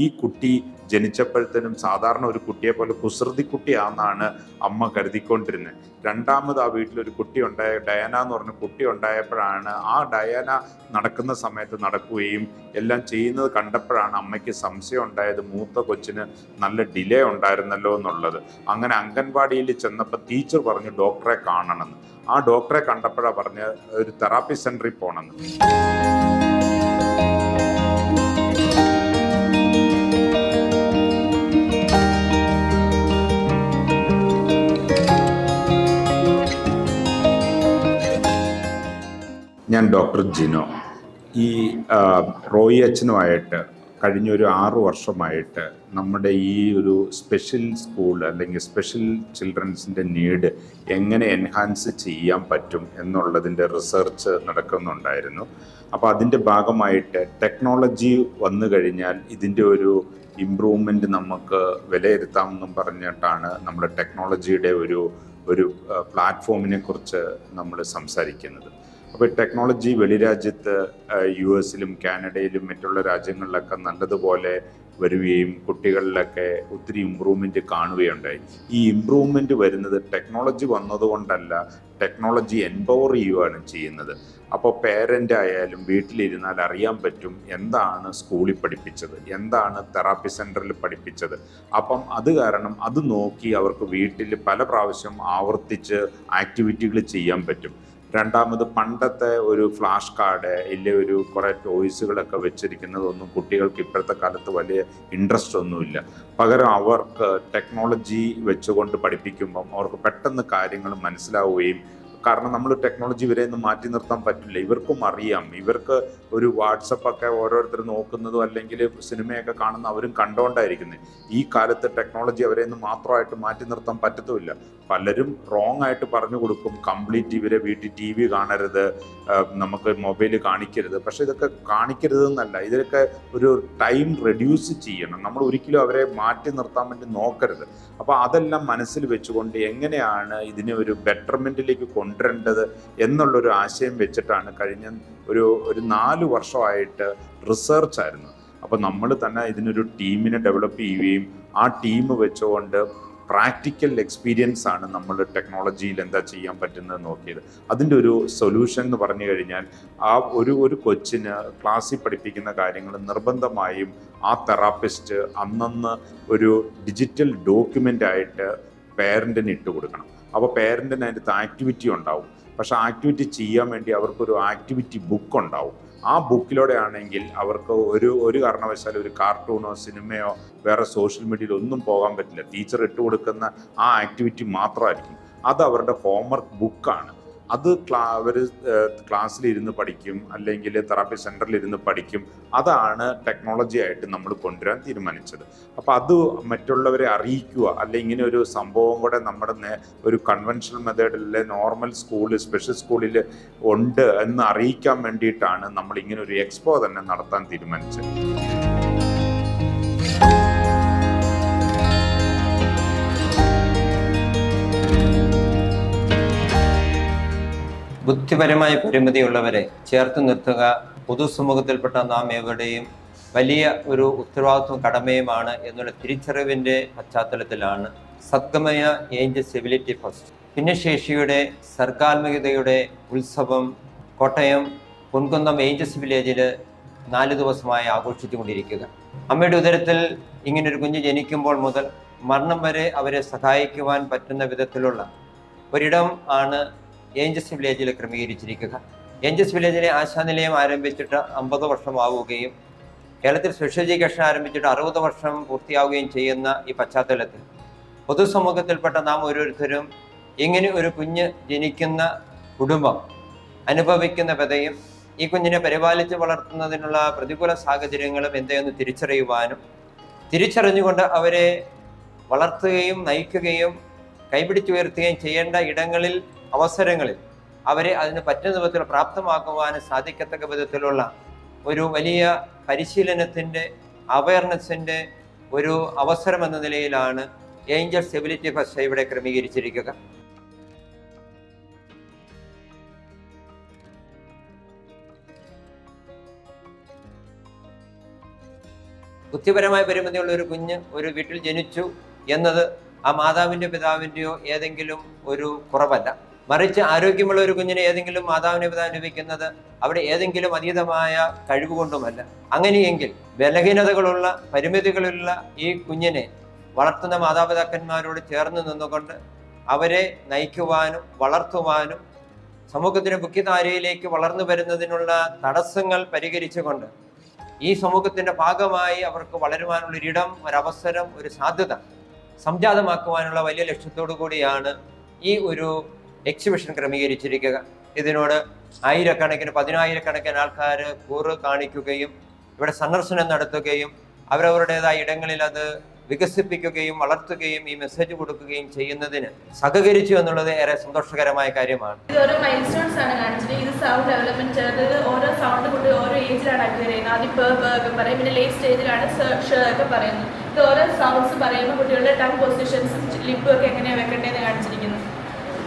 ഈ കുട്ടി ജനിച്ചപ്പോഴത്തേനും സാധാരണ ഒരു കുട്ടിയെ പോലെ കുസൃതി കുട്ടിയാണെന്നാണ് അമ്മ കരുതിക്കൊണ്ടിരുന്നത്. രണ്ടാമത് ആ വീട്ടിലൊരു കുട്ടി ഉണ്ടായ, ഡയാന എന്ന് പറഞ്ഞ കുട്ടി ഉണ്ടായപ്പോഴാണ് ആ ഡയാന നടക്കുന്ന സമയത്ത് നടക്കുകയും എല്ലാം ചെയ്യുന്നത് കണ്ടപ്പോഴാണ് അമ്മയ്ക്ക് സംശയം ഉണ്ടായത്, മൂത്ത കൊച്ചിന് നല്ല ഡിലേ ഉണ്ടായിരുന്നല്ലോ എന്നുള്ളത്. അങ്ങനെ അംഗൻവാടിയിൽ ചെന്നപ്പോൾ ടീച്ചർ പറഞ്ഞു ഡോക്ടറെ കാണണമെന്ന്. ആ ഡോക്ടറെ കണ്ടപ്പോഴാണ് പറഞ്ഞ ഒരു തെറാപ്പി സെന്ററിൽ പോകണമെന്ന്. ഞാൻ ഡോക്ടർ ജിനോ. ഈ റോയി അച്ഛനുമായിട്ട് കഴിഞ്ഞൊരു 6 വർഷമായിട്ട് നമ്മുടെ ഈ ഒരു സ്പെഷ്യൽ സ്കൂൾ അല്ലെങ്കിൽ സ്പെഷ്യൽ ചിൽഡ്രൻസിൻ്റെ നീഡ് എങ്ങനെ എൻഹാൻസ് ചെയ്യാൻ പറ്റും എന്നുള്ളതിൻ്റെ റിസർച്ച് നടക്കുന്നുണ്ടായിരുന്നു. അപ്പോൾ അതിൻ്റെ ഭാഗമായിട്ട് ടെക്നോളജി വന്നു കഴിഞ്ഞാൽ ഇതിൻ്റെ ഒരു ഇമ്പ്രൂവ്മെൻറ്റ് നമുക്ക് വിലയിരുത്താമെന്നും പറഞ്ഞിട്ടാണ് നമ്മൾ ടെക്നോളജിയുടെ ഒരു പ്ലാറ്റ്ഫോമിനെ കുറിച്ച് നമ്മൾ സംസാരിക്കുന്നത്. അപ്പോൾ ടെക്നോളജി വെളിരാജ്യത്ത് US-ലും കാനഡയിലും മറ്റുള്ള രാജ്യങ്ങളിലൊക്കെ നല്ലതുപോലെ വരികയും കുട്ടികളിലൊക്കെ ഒത്തിരി ഇമ്പ്രൂവ്മെൻറ്റ് കാണുകയുണ്ടായി. ഈ ഇമ്പ്രൂവ്മെൻറ്റ് വരുന്നത് ടെക്നോളജി വന്നതുകൊണ്ടല്ല, ടെക്നോളജി എംപവർ ചെയ്യുകയാണ് ചെയ്യുന്നത്. അപ്പോൾ പേരൻ്റ് ആയാലും വീട്ടിലിരുന്നാൽ അറിയാൻ പറ്റും എന്താണ് സ്കൂളിൽ പഠിപ്പിച്ചത്, എന്താണ് തെറാപ്പി സെൻറ്ററിൽ പഠിപ്പിച്ചത്. അപ്പം അത് കാരണം അത് നോക്കി അവർക്ക് വീട്ടിൽ പല പ്രാവശ്യം ആവർത്തിച്ച് ആക്ടിവിറ്റികൾ ചെയ്യാൻ പറ്റും. രണ്ടാമത് പണ്ടത്തെ ഒരു ഫ്ലാഷ് കാർഡ് ഇല്ലേ ഒരു കുറേ ടോയ്സുകളൊക്കെ വെച്ചിരിക്കുന്നതൊന്നും കുട്ടികൾക്ക് ഇപ്പോഴത്തെ കാലത്ത് വലിയ ഇൻട്രസ്റ്റ് ഒന്നുമില്ല. പകരം അവർക്ക് ടെക്നോളജി വെച്ചുകൊണ്ട് പഠിപ്പിക്കുമ്പം അവർക്ക് പെട്ടെന്ന് കാര്യങ്ങൾ മനസ്സിലാവുകയും, കാരണം നമ്മൾ ടെക്നോളജി ഇവരെ ഒന്നും മാറ്റി നിർത്താൻ പറ്റില്ല. ഇവർക്കും അറിയാം, ഇവർക്ക് ഒരു വാട്സപ്പൊക്കെ ഓരോരുത്തർ നോക്കുന്നതും അല്ലെങ്കിൽ സിനിമയൊക്കെ കാണുന്ന അവരും കണ്ടുകൊണ്ടായിരിക്കുന്നത്. ഈ കാലത്ത് ടെക്നോളജി അവരെ ഒന്നും മാത്രമായിട്ട് മാറ്റി നിർത്താൻ പറ്റത്തുമില്ല. പലരും റോങ് ആയിട്ട് പറഞ്ഞു കൊടുക്കും, കംപ്ലീറ്റ് ഇവരെ വീട്ടിൽ TV കാണരുത്, നമുക്ക് മൊബൈൽ കാണിക്കരുത്. പക്ഷെ ഇതൊക്കെ കാണിക്കരുതെന്നല്ല, ഇതിലൊക്കെ ഒരു ടൈം റെഡ്യൂസ് ചെയ്യണം. നമ്മൾ ഒരിക്കലും അവരെ മാറ്റി നിർത്താൻ വേണ്ടി നോക്കരുത്. അപ്പോൾ അതെല്ലാം മനസ്സിൽ വെച്ചുകൊണ്ട് എങ്ങനെയാണ് ഇതിനെ ഒരു ബെറ്റർമെൻറ്റിലേക്ക് കൊണ്ടുവരേണ്ടത് എന്നുള്ളൊരു ആശയം വെച്ചിട്ടാണ് കഴിഞ്ഞ ഒരു 4 വർഷമായിട്ട് റിസർച്ചായിരുന്നു. അപ്പോൾ നമ്മൾ തന്നെ ഇതിനൊരു ടീമിനെ ഡെവലപ്പ് ചെയ്യുകയും ആ ടീം വെച്ചുകൊണ്ട് പ്രാക്ടിക്കൽ എക്സ്പീരിയൻസ് ആണ് നമ്മൾ ടെക്നോളജിയിൽ എന്താ ചെയ്യാൻ പറ്റുന്നത് നോക്കിയത്. അതിൻ്റെ ഒരു സൊല്യൂഷൻ എന്ന് പറഞ്ഞു കഴിഞ്ഞാൽ ആ ഒരു കൊച്ചിന് ക്ലാസ്സിൽ പഠിപ്പിക്കുന്ന കാര്യങ്ങൾ നിർബന്ധമായും ആ തെറാപ്പിസ്റ്റ് അന്നന്ന് ഒരു ഡിജിറ്റൽ ഡോക്യുമെൻ്റായിട്ട് പേരൻറ്റിന് ഇട്ട് കൊടുക്കണം. അപ്പോൾ പേരൻറ്റിന് അതിൻ്റെ ആക്ടിവിറ്റി ഉണ്ടാവും. പക്ഷേ ആക്ടിവിറ്റി ചെയ്യാൻ വേണ്ടി അവർക്കൊരു ആക്ടിവിറ്റി ബുക്ക് ഉണ്ടാവും. ആ ബുക്കിലൂടെ ആണെങ്കിൽ അവർക്ക് ഒരു കാരണവശാലും ഒരു കാർട്ടൂണോ സിനിമയോ വേറെ സോഷ്യൽ മീഡിയയിൽ ഒന്നും പോകാൻ പറ്റില്ല. ടീച്ചർ ഇട്ട് കൊടുക്കുന്ന ആ ആക്ടിവിറ്റി മാത്രമായിരിക്കും. അത് അവരുടെ ഹോംവർക്ക് ബുക്കാണ്. അത് അവർ ക്ലാസ്സിലിരുന്ന് പഠിക്കും, അല്ലെങ്കിൽ തെറാപ്പി സെൻറ്ററിൽ ഇരുന്ന് പഠിക്കും. അതാണ് ടെക്നോളജി ആയിട്ട് നമ്മൾ കൊണ്ടുവരാൻ തീരുമാനിച്ചത്. അപ്പോൾ അത് മറ്റുള്ളവരെ അറിയിക്കുക, അല്ലെങ്കിൽ ഇങ്ങനെ ഒരു സംഭവം കൂടെ നമ്മുടെ ഒരു കൺവെൻഷണൽ മെത്തേഡിലെ നോർമൽ സ്കൂളിൽ സ്പെഷ്യൽ സ്കൂളിൽ ഉണ്ട് എന്ന് അറിയിക്കാൻ വേണ്ടിയിട്ടാണ് നമ്മൾ ഇങ്ങനെ ഒരു എക്സ്പോ തന്നെ നടത്താൻ തീരുമാനിച്ചത്. ബുദ്ധിപരമായ പരിമിതിയുള്ളവരെ ചേർത്ത് നിർത്തുക പൊതുസമൂഹത്തിൽപ്പെട്ട നാം എവിടെയും വലിയ ഒരു ഉത്തരവാദിത്വം കടമയുമാണ് എന്നുള്ള തിരിച്ചറിവിൻ്റെ പശ്ചാത്തലത്തിലാണ് സദ്ഗമയ ഏഞ്ചൽസ് എബിലിറ്റി ഫസ്റ്റ് ഭിന്നശേഷിയുടെ സർഗാത്മകതയുടെ ഉത്സവം കോട്ടയം പൊൻകുന്നം ഏഞ്ചൽസ് വില്ലേജിൽ 4 ദിവസമായി ആഘോഷിച്ചുകൊണ്ടിരിക്കുക. അമ്മയുടെ ഉദരത്തിൽ ഇങ്ങനൊരു കുഞ്ഞ് ജനിക്കുമ്പോൾ മുതൽ മരണം വരെ അവരെ സഹായിക്കുവാൻ പറ്റുന്ന വിധത്തിലുള്ള ഒരിടം ആണ് ഏഞ്ചൽസ് വില്ലേജിൽ ക്രമീകരിച്ചിരിക്കുക. ഏഞ്ചൽസ് വില്ലേജിലെ ആശാനിലയം ആരംഭിച്ചിട്ട് 50 വർഷമാവുകയും കേരളത്തിൽ സ്പെഷ്യൽ എഡ്യൂക്കേഷൻ ആരംഭിച്ചിട്ട് 60 വർഷം പൂർത്തിയാവുകയും ചെയ്യുന്ന ഈ പശ്ചാത്തലത്തിൽ പൊതുസമൂഹത്തിൽപ്പെട്ട നാം ഓരോരുത്തരും ഇങ്ങനെ ഒരു കുഞ്ഞ് ജനിക്കുന്ന കുടുംബം അനുഭവിക്കുന്ന വ്യതയും ഈ കുഞ്ഞിനെ പരിപാലിച്ച് വളർത്തുന്നതിനുള്ള പ്രതികൂല സാഹചര്യങ്ങളും എന്തെന്ന് തിരിച്ചറിയുവാനും തിരിച്ചറിഞ്ഞുകൊണ്ട് അവരെ വളർത്തുകയും നയിക്കുകയും കൈപിടിച്ചുയർത്തുകയും ചെയ്യേണ്ട ഇടങ്ങളിൽ അവസരങ്ങളിൽ അവരെ അതിന് പറ്റുന്ന വിധത്തിൽ പ്രാപ്തമാക്കുവാനും സാധിക്കത്തക്ക വിധത്തിലുള്ള ഒരു വലിയ പരിശീലനത്തിൻ്റെ അവയർനെസ്സിൻ്റെ ഒരു അവസരം എന്ന നിലയിലാണ് ഏഞ്ചൽസ് എബിലിറ്റി ഫസ്റ്റ് ഇവിടെ ക്രമീകരിച്ചിരിക്കുക. ബുദ്ധിപരമായ പരിമിതിയുള്ള ഒരു കുഞ്ഞ് ഒരു വീട്ടിൽ ജനിച്ചു എന്നത് ആ മാതാവിൻ്റെ പിതാവിൻ്റെയോ ഏതെങ്കിലും ഒരു കുറവല്ല. മറിച്ച് ആരോഗ്യമുള്ള ഒരു കുഞ്ഞിനെ ഏതെങ്കിലും മാതാവിനെ പിതാവിന് ലഭിക്കുന്നത് അവിടെ ഏതെങ്കിലും അതീതമായ കഴിവ് കൊണ്ടുമല്ല. അങ്ങനെയെങ്കിൽ ബലഹീനതകളുള്ള പരിമിതികളുള്ള ഈ കുഞ്ഞിനെ വളർത്തുന്ന മാതാപിതാക്കന്മാരോട് ചേർന്ന് നിന്നുകൊണ്ട് അവരെ നയിക്കുവാനും വളർത്തുവാനും സമൂഹത്തിന് മുഖ്യധാരയിലേക്ക് വളർന്നു വരുന്നതിനുള്ള തടസ്സങ്ങൾ പരിഹരിച്ചുകൊണ്ട് ഈ സമൂഹത്തിന്റെ ഭാഗമായി അവർക്ക് വളരുവാനുള്ളൊരിടം, ഒരവസരം, ഒരു സാധ്യത സംജാതമാക്കുവാനുള്ള വലിയ ലക്ഷ്യത്തോടു കൂടിയാണ് ഈ ഒരു എക്സിബിഷൻ ക്രമീകരിച്ചിരിക്കുക. ഇതിനോട് ആയിരക്കണക്കിന് 10,000-കണക്കിന് ആൾക്കാർ കൂറ് കാണിക്കുകയും ഇവിടെ സന്ദർശനം നടത്തുകയും അവരവരുടേതായ ഇടങ്ങളിൽ അത് വികസിപ്പിക്കുകയും വളർത്തുകയും ഈ മെസ്സേജ് കൊടുക്കുകയും ചെയ്യുന്നതിന് സഹകരിച്ചു എന്നുള്ളത് ഏറെ സന്തോഷകരമായ കാര്യമാണ്. ഇത് ഓരോ മൈൽ സ്റ്റോൺസ് ആണ് കാണിച്ചത്. ഇത് സൗണ്ട് ഡെവലപ്മെന്റ് ചേർത്തത് ഓരോ സൗണ്ട് കൊണ്ട് ഓരോ ഏജിലാണ് അക്വയർ ചെയ്യുന്നത്. ആദ്യം ഒക്കെ പറയും, പിന്നെ ലേറ്റ് സ്റ്റേജിലാണ് ഒക്കെ പറയുന്നത്. ഇത് ഓരോ സൗണ്ട്സ് പറയുമ്പോൾ കുട്ടികളുടെ ടങ് പൊസിഷൻസും ലിപ്പും ഒക്കെ എങ്ങനെയാണ് വെക്കേണ്ടതെന്ന് കാണിച്ചിരിക്കുന്നത്.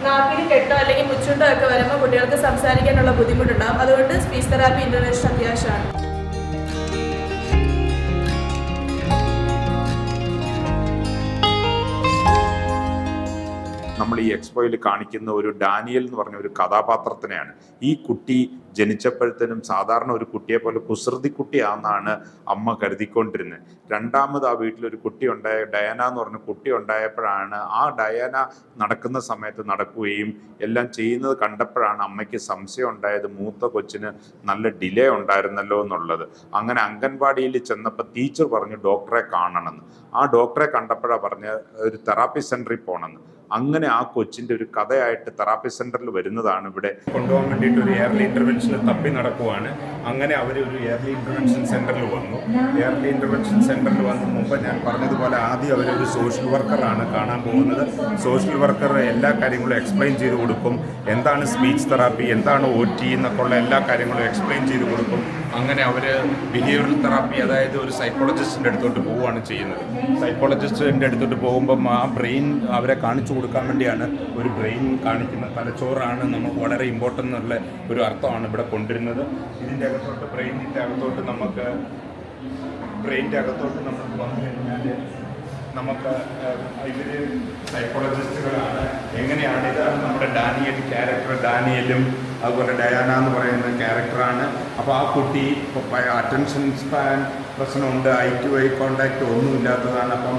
നാക്കിന് കെട്ടോ അല്ലെങ്കിൽ മുച്ചുണ്ടോ ഒക്കെ വരുമ്പോൾ കുട്ടികൾക്ക് സംസാരിക്കാനുള്ള ബുദ്ധിമുട്ടുണ്ടാകും. അതുകൊണ്ട് സ്പീച്ച് തെറാപ്പി ഇന്റർവെൻഷൻ അത്യാവശ്യമാണ്. നമ്മൾ ഈ എക്സ്പോയിൽ കാണിക്കുന്ന ഒരു ഡാനിയൽ എന്ന് പറഞ്ഞ ഒരു കഥാപാത്രത്തിനെയാണ്. ഈ കുട്ടി ജനിച്ചപ്പോഴത്തേനും സാധാരണ ഒരു കുട്ടിയെ പോലെ കുസൃതി കുട്ടിയാണെന്നാണ് അമ്മ കരുതിക്കൊണ്ടിരുന്നത്. രണ്ടാമത് ആ വീട്ടിലൊരു കുട്ടി ഉണ്ടായ, ഡയാന എന്ന് പറഞ്ഞ കുട്ടി ഉണ്ടായപ്പോഴാണ് ആ ഡയാന നടക്കുന്ന സമയത്ത് നടക്കുകയും എല്ലാം ചെയ്യുന്നത് കണ്ടപ്പോഴാണ് അമ്മയ്ക്ക് സംശയം ഉണ്ടായത്, മൂത്ത കൊച്ചിന് നല്ല ഡിലേ ഉണ്ടായിരുന്നല്ലോ എന്നുള്ളത്. അങ്ങനെ അംഗൻവാടിയിൽ ചെന്നപ്പോൾ ടീച്ചർ പറഞ്ഞു ഡോക്ടറെ കാണണമെന്ന്. ആ ഡോക്ടറെ കണ്ടപ്പോഴാണ് പറഞ്ഞ ഒരു തെറാപ്പി സെൻറ്ററിൽ പോകണമെന്ന്. അങ്ങനെ ആ കൊച്ചിൻ്റെ ഒരു കഥയായിട്ട് തെറാപ്പി സെൻറ്ററിൽ വരുന്നതാണ്. ഇവിടെ കൊണ്ടുപോകാൻ വേണ്ടിയിട്ട് ഒരു എയർലി ഇൻ്റർവെൻഷന് തപ്പി നടക്കുവാണ്. അങ്ങനെ അവർ ഒരു എയർലി ഇൻ്റർവെൻഷൻ സെൻറ്ററിൽ വന്നു. എയർലി ഇൻ്റർവെൻഷൻ സെൻറ്ററിൽ വന്ന് മുമ്പ് ഞാൻ പറഞ്ഞതുപോലെ ആദ്യം അവരൊരു സോഷ്യൽ വർക്കറാണ് കാണാൻ പോകുന്നത്. സോഷ്യൽ വർക്കർ എല്ലാ കാര്യങ്ങളും എക്സ്പ്ലെയിൻ ചെയ്ത് കൊടുക്കും. എന്താണ് സ്പീച്ച് തെറാപ്പി, എന്താണ് OT എന്നൊക്കെ ഉള്ള എല്ലാ കാര്യങ്ങളും എക്സ്പ്ലെയിൻ ചെയ്ത് കൊടുക്കും. അങ്ങനെ അവർ ബിഹേവിയറൽ തെറാപ്പി, അതായത് ഒരു സൈക്കോളജിസ്റ്റിൻ്റെ അടുത്തോട്ട് പോവുകയാണ് ചെയ്യുന്നത്. സൈക്കോളജിസ്റ്റിൻ്റെ അടുത്തോട്ട് പോകുമ്പം ആ ബ്രെയിൻ അവരെ കാണിച്ചു കൊടുക്കാൻ വേണ്ടിയാണ് ഒരു ബ്രെയിൻ കാണിക്കുന്ന തലച്ചോറാണ് നമുക്ക് വളരെ ഇമ്പോർട്ടൻ്റ് എന്നുള്ള ഒരു അർത്ഥമാണ് ഇവിടെ കൊണ്ടുവരുന്നത്. ഇതിൻ്റെ അകത്തോട്ട് ബ്രെയിനിൻ്റെ അകത്തോട്ട് നമ്മൾ വന്നു കഴിഞ്ഞാൽ നമുക്ക് ഇവർ സൈക്കോളജിസ്റ്റുകളാണ്. എങ്ങനെയാണ്, ഇതാണ് നമ്മുടെ ഡാനിയൽ ക്യാരക്ടർ. ഡാനിയലും അതുപോലെ ഡയാന എന്ന് പറയുന്ന ക്യാരക്ടറാണ്. അപ്പോൾ ആ കുട്ടി അറ്റൻഷൻ സ്പാൻ പ്രശ്നമുണ്ട്, ഐ കോണ്ടാക്റ്റ് ഒന്നുമില്ലാത്തതാണ്. അപ്പം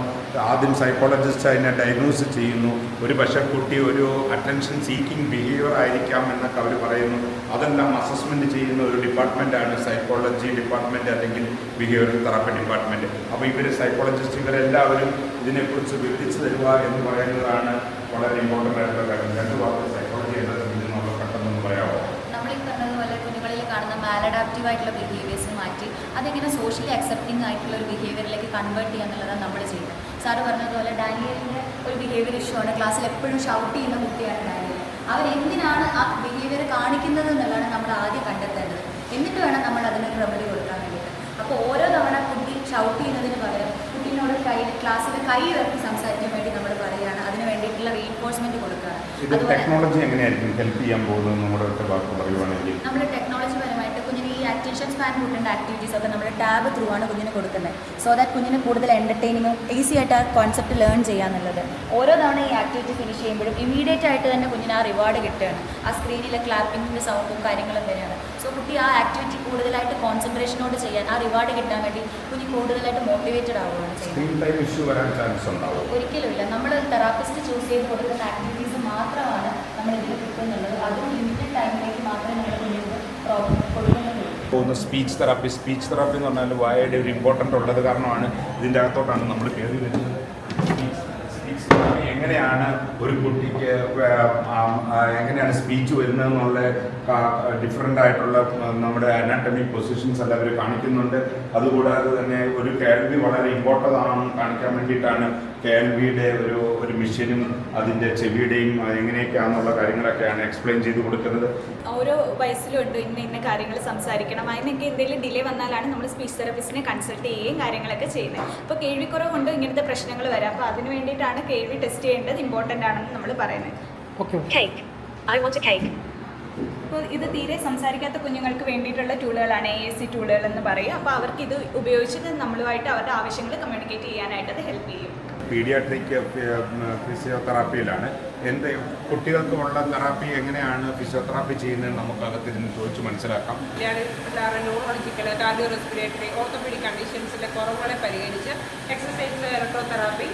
ആദ്യം സൈക്കോളജിസ്റ്റ് അതിനെ ഡയഗ്നോസ് ചെയ്യുന്നു. ഒരു പക്ഷേ കുട്ടി ഒരു അറ്റൻഷൻ സീക്കിംഗ് ബിഹേവിയർ ആയിരിക്കാം എന്നൊക്കെ അവർ പറയുന്നു. അതെല്ലാം അസസ്മെൻറ്റ് ചെയ്യുന്ന ഒരു ഡിപ്പാർട്ട്മെൻറ്റാണ് സൈക്കോളജി ഡിപ്പാർട്ട്മെൻറ്റ് അല്ലെങ്കിൽ ബിഹേവിയറൽ തെറാപ്പി ഡിപ്പാർട്ട്മെൻറ്റ്. അപ്പോൾ ഇവർ സൈക്കോളജിസ്റ്റ് ഇവരെല്ലാവരും ഇതിനെക്കുറിച്ച് വിവരിച്ചു തരിക എന്ന് പറയുന്നതാണ് വളരെ ഇമ്പോർട്ടൻ്റ് ആയിട്ടുള്ള കാര്യം. രണ്ട് വാക്ക് സൈക്കോളജി എന്നുള്ള പെട്ടെന്ന് പറയാമോ? നമ്മളീ പറഞ്ഞതുപോലെ കുഞ്ഞുങ്ങളിൽ കാണുന്ന മാലഡാപ്റ്റീവ് ആയിട്ടുള്ള ബിഹേവിയേഴ്സ് മാറ്റി അതെങ്ങനെ സോഷ്യലി അക്സെപ്റ്റിംഗ് ആയിട്ടുള്ള ഒരു ബിഹേവിയറിലേക്ക് കൺവേർട്ട് ചെയ്യുക എന്നുള്ളതാണ് നമ്മൾ ചെയ്യുന്നത്. സാറ് പറഞ്ഞതുപോലെ ഡാനിയലിൻ്റെ ഒരു ബിഹേവിയർ ഇഷ്യൂ ആണ്. ക്ലാസ്സിൽ എപ്പോഴും ഷൗട്ട് ചെയ്യുന്ന കുട്ടിയാണ് ഡാനിയൽ. അവൻ എന്തിനാണ് ആ ബിഹേവിയർ കാണിക്കുന്നത് എന്നുള്ളതാണ് നമ്മൾ ആദ്യം കണ്ടെത്തേണ്ടത്. എന്നിട്ട് വേണം നമ്മൾ അതിനൊരു റെമഡി കൊടുക്കാൻ വേണ്ടിയിട്ട്. അപ്പോൾ ഓരോ തവണ കുട്ടി ഷൗട്ട് ചെയ്യുന്നതിന് പകരം കുട്ടീനോട് ക്ലാസ്സിൽ കൈ ഇറക്കി സംസാരിക്കാൻ വേണ്ടി നമ്മൾ പറയുകയാണ്. അതിന് വേണ്ടിയിട്ടുള്ള റീഇൻഫോഴ്സ്മെന്റ് കൊടുക്കുകയാണ്. ടെക്നോളജി എങ്ങനെയായിരിക്കും ഹെൽപ്പ് ചെയ്യാൻ പോകുന്നത് നമ്മുടെ വാക്ക് പറയുവാണെങ്കിൽ? നമ്മൾ ടെക്നോളജി പരമായിട്ട് കുഞ്ഞിന് ഈ അറ്റൻഷൻ സ്പാൻ കൂട്ടേണ്ട ആക്ടിവിറ്റീസ് ഒക്കെ നമ്മൾ ടാബ് ത്രൂ ആണ് കുഞ്ഞിന് കൊടുക്കുന്നത്. സോ ദാറ്റ് കുഞ്ഞിന് കൂടുതൽ എൻ്റർടൈനിങ്ങും ഈസി ആയിട്ട് ആ കോൺസെപ്റ്റ് ലേൺ ചെയ്യാന്നുള്ളത്. ഓരോ തവണ ഈ ആക്ടിവിറ്റി ഫിനിഷ് ചെയ്യുമ്പോഴും ഇമീഡിയറ്റ് ആയിട്ട് തന്നെ കുഞ്ഞിന് ആ റിവാർഡ് കിട്ടുകയാണ്. ആ സ്ക്രീനിലെ ക്ലാപ്പിങ്ങിൻ്റെ സൗണ്ടും കാര്യങ്ങളും വരികയാണ്. സോ കുട്ടി ആ ആക്ടിവിറ്റി കൂടുതലായിട്ട് കോൺസെൻട്രേഷനോട് ചെയ്യാൻ, ആ റിവാർഡ് കിട്ടാൻ വേണ്ടി കുഞ്ഞ് കൂടുതലായിട്ട് മോട്ടിവേറ്റഡ് ആവുകയാണ് ചെയ്യുന്നത്. ഒരിക്കലുമില്ല. നമ്മൾ തെറാപ്പിസ്റ്റ് ചൂസ് ചെയ്ത് കൊടുക്കുന്ന ആക്ടിവിറ്റീസ് മാത്രമാണ് നമ്മൾ ഇതിൽ കിട്ടുന്നുള്ളത്. അതും ലിമിറ്റഡ് ടൈമിലേക്ക് മാത്രമേ നമ്മൾ കുഞ്ഞിന് കൊടുക്കുന്നുള്ളൂ. സ്പീച്ച് തെറാപ്പി എന്ന് പറഞ്ഞാൽ വായയുടെ ഒരു ഇമ്പോർട്ടൻ്റ് ഉള്ളത് കാരണമാണ് ഇതിൻ്റെ അകത്തോട്ടാണ് നമ്മൾ കയറി വരുന്നത്. എങ്ങനെയാണ് ഒരു കുട്ടിക്ക് എങ്ങനെയാണ് സ്പീച്ച് വരുന്നതെന്നുള്ള ഡിഫറെൻ്റ് ആയിട്ടുള്ള നമ്മുടെ അനാട്ടമി പൊസിഷൻസ് എല്ലാം അവർ കാണിക്കുന്നുണ്ട്. അതുകൂടാതെ തന്നെ ഒരു കേൾവി വളരെ ഇമ്പോർട്ടൻ്റ് ആണെന്ന് കാണിക്കാൻ വേണ്ടിയിട്ടാണ് കേൾവിയുടെ ഒരു മെഷീനും അതിൻ്റെ ചെവിയുടെയും എങ്ങനെയൊക്കെയാണെന്നുള്ള കാര്യങ്ങളൊക്കെയാണ് എക്സ്പ്ലെയിൻ ചെയ്ത് കൊടുക്കുന്നത്. ഓരോ വയസ്സിലുണ്ട് ഇന്ന കാര്യങ്ങൾ സംസാരിക്കണം. അതിനൊക്കെ എന്തെങ്കിലും ഡിലേ വന്നാലാണ് നമ്മൾ സ്പീച്ച് തെറാപ്പിസ്റ്റിനെ കൺസൾട്ട് ചെയ്യുകയും കാര്യങ്ങളൊക്കെ ചെയ്യുന്നത്. അപ്പോൾ കേൾവിക്കുറവ് കൊണ്ട് ഇങ്ങനത്തെ പ്രശ്നങ്ങൾ വരാം. അപ്പോൾ അതിന് വേണ്ടിയിട്ടാണ് കേൾവി ടെസ്റ്റ് ചെയ്യേണ്ടത് ഇമ്പോർട്ടൻ്റ് ആണെന്ന് നമ്മൾ പറയുന്നത്. Cake. I want a cake. ഇപ്പോൾ ഇത് തീരെ സംസാരിക്കാത്ത കുഞ്ഞുങ്ങൾക്ക് വേണ്ടിയിട്ടുള്ള ടൂളുകളാണ് AAC ടൂളുകൾ എന്ന് പറയും. അപ്പോൾ അവർക്ക് ഇത് ഉപയോഗിച്ചിട്ട് നമ്മളുമായിട്ട് അവരുടെ ആവശ്യങ്ങൾ കമ്മ്യൂണിക്കേറ്റ് ചെയ്യാനായിട്ട് അത് ഹെൽപ്പ് ചെയ്യും. പീഡിയാട്രിക് ഫിസിയോതെറാപ്പിയിലാണ്. എന്ത് കുട്ടികൾക്കുള്ള തെറാപ്പി എങ്ങനെയാണ് ഫിസിയോതെറാപ്പി ചെയ്യുന്നത് നമുക്ക് അകത്തിരുന്ന് ചോദിച്ച് മനസ്സിലാക്കാം. പിള്ളേരുടെ ന്യൂറോളജിക്കൽ, കാർഡിയോ റെസ്പിറേറ്ററി, ഓർത്തോപീഡിക് കണ്ടീഷൻസിലെ കുറവുകളെ പരിഹരിച്ച് എക്സസൈസ്, ഇലക്ട്രോതെറാപ്പി,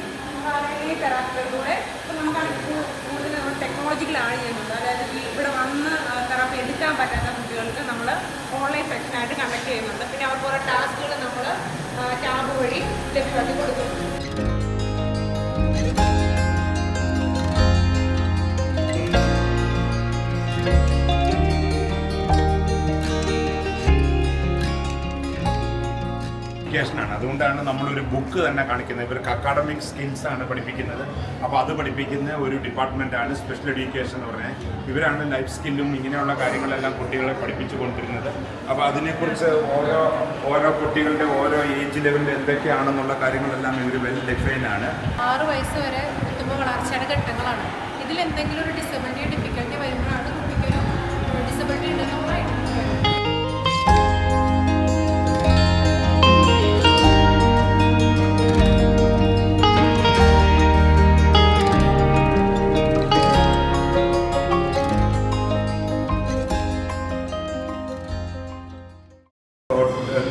ഈ തെറാപ്പികളിലൂടെ ഇപ്പോൾ നമുക്കാണ് കൂടുതൽ നമ്മൾ ടെക്നോളജിക്കലാണ് ചെയ്യുന്നത്. അതായത് ഇവിടെ വന്ന് തെറാപ്പി എടുക്കാൻ പറ്റാത്ത കുട്ടികൾക്ക് നമ്മൾ ഓൺലൈൻ സെക്ഷനായിട്ട് കണ്ടക്ട് ചെയ്യുന്നുണ്ട്. പിന്നെ അവർക്ക് ഓരോ ടാസ്കുകൾ നമ്മൾ ടാബ് വഴി ലഭ്യമാക്കി കൊടുക്കുന്നുണ്ട്. ാണ് അതുകൊണ്ടാണ് നമ്മളൊരു ബുക്ക് തന്നെ കാണിക്കുന്നത്. ഇവർക്ക് അക്കാഡമിക് സ്കിൽസ് ആണ് പഠിപ്പിക്കുന്നത്. അപ്പോൾ അത് പഠിപ്പിക്കുന്ന ഒരു ഡിപ്പാർട്ട്മെൻറ്റാണ് സ്പെഷ്യൽ എഡ്യൂക്കേഷൻ എന്ന് പറഞ്ഞാൽ. ഇവരാണ് ലൈഫ് സ്കില്ലും ഇങ്ങനെയുള്ള കാര്യങ്ങളെല്ലാം കുട്ടികളെ പഠിപ്പിച്ചു കൊണ്ടിരുന്നത്. അപ്പോൾ അതിനെക്കുറിച്ച് ഓരോ കുട്ടികളുടെ ഓരോ ഏജ് ലെവലിൽ എന്തൊക്കെയാണെന്നുള്ള കാര്യങ്ങളെല്ലാം ഇവർ വെൽ ഡിഫൈൻഡ് ആണ്. 6 വയസ്സ് വരെ എത്തുമ്പോൾ വളർച്ചയുടെ ഘട്ടങ്ങളാണ്. ഇതിലെന്തെങ്കിലും ഒരു ഡിസബിലിറ്റി, ഡിഫിക്കൽറ്റി വരുമ്പോഴാണ് കുട്ടിക്കൊരു ഡിസബിലിറ്റി ഉണ്ടെന്ന് നമ്മൾ ഐഡൻറ്റിഫൈ ചെയ്യുന്നത്.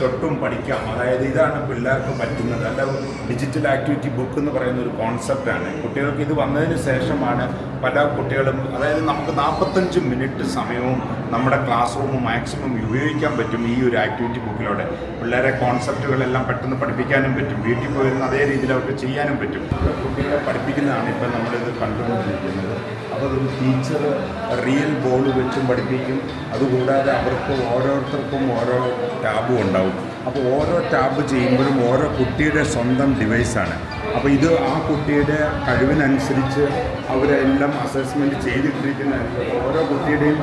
തൊട്ടും പഠിക്കാം. അതായത് ഇതാണ് പിള്ളേർക്ക് പറ്റുന്നത്. അല്ല ഡിജിറ്റൽ ആക്ടിവിറ്റി ബുക്ക് എന്ന് പറയുന്ന ഒരു കോൺസെപ്റ്റാണ്. കുട്ടികൾക്ക് ഇത് വന്നതിന് ശേഷമാണ് പല കുട്ടികളും, അതായത് നമുക്ക് 45 മിനിറ്റ് സമയവും നമ്മുടെ ക്ലാസ് റൂം മാക്സിമം ഉപയോഗിക്കാൻ പറ്റും ഈ ഒരു ആക്ടിവിറ്റി ബുക്കിലൂടെ. പിള്ളേരെ കോൺസെപ്റ്റുകളെല്ലാം പെട്ടെന്ന് പഠിപ്പിക്കാനും പറ്റും. വീട്ടിൽ പോയിരുന്ന അതേ രീതിയിൽ അവർക്ക് ചെയ്യാനും പറ്റും. കുട്ടികളെ പഠിപ്പിക്കുന്നതാണ് ഇപ്പം നമ്മളിത് കണ്ടുകൊണ്ടിരിക്കുന്നത്. അപ്പോൾ ഒരു ടീച്ചർ റിയൽ ബോൾ വെച്ചും പഠിപ്പിക്കും. അതുകൂടാതെ അവർക്ക് ഓരോരുത്തർക്കും ഓരോ ടാബും ഉണ്ടാവും. അപ്പോൾ ഓരോ ടാബ് ചെയ്യുമ്പോഴും ഓരോ കുട്ടിയുടെ സ്വന്തം ഡിവൈസാണ്. അപ്പോൾ ഇത് ആ കുട്ടിയുടെ കഴിവിനനുസരിച്ച് അവരെല്ലാം അസസ്മെൻറ്റ് ചെയ്തിട്ടിരിക്കുന്ന ഓരോ കുട്ടിയുടെയും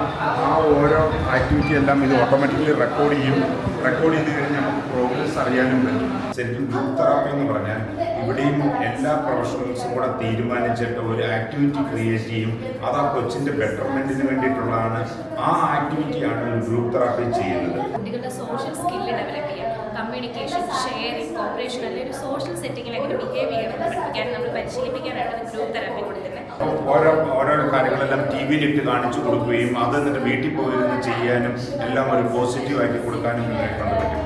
ആ ഓരോ ആക്ടിവിറ്റി എല്ലാം ഇത് ഓട്ടോമാറ്റിക്കലി റെക്കോർഡ് ചെയ്യും. റെക്കോർഡ് ചെയ്ത് കഴിഞ്ഞാൽ നമുക്ക് പ്രോഗ്രസ് അറിയാനും പറ്റും. ശരിക്കും ഗ്രൂപ്പ് തെറാപ്പി എന്ന് പറഞ്ഞാൽ ഇവിടെയും എല്ലാ പ്രൊഫഷണൽസും കൂടെ തീരുമാനിച്ചിട്ട് ഒരു ആക്ടിവിറ്റി ക്രിയേറ്റ് ചെയ്യും. അത് ആ കൊച്ചിൻ്റെ ബെറ്റർമെൻറ്റിന് വേണ്ടിയിട്ടുള്ളതാണ്. ആ ആക്ടിവിറ്റിയാണ് ഒരു ഗ്രൂപ്പ് തെറാപ്പി ചെയ്യുന്നത്. കുട്ടികളുടെ സോഷ്യൽ സ്കില്ല് ഡെവലപ്പ് ചെയ്യാം, കമ്മ്യൂണിക്കേഷൻ, ഷെയറിംഗ്, കോപ്പറേഷൻ, അല്ലെങ്കിൽ ഒരു സോഷ്യൽ സെറ്റിങ്ങിൽ എങ്ങനെ ബിഹേവ് ചെയ്യണം പഠിപ്പിക്കാൻ, നമ്മൾ പരിശീലിപ്പിക്കാനാണ് ഗ്രൂപ്പ് തെറാപ്പി കൊടുക്കുന്നത്. ഓരോ കാര്യങ്ങളെല്ലാം TV യിലിട്ട് കാണിച്ചു കൊടുക്കുകയും അത് എന്നിട്ട് വീട്ടിൽ പോയിരുന്ന് ചെയ്യാനും എല്ലാം ഒരു പോസിറ്റീവാക്കി കൊടുക്കാനും പറ്റും.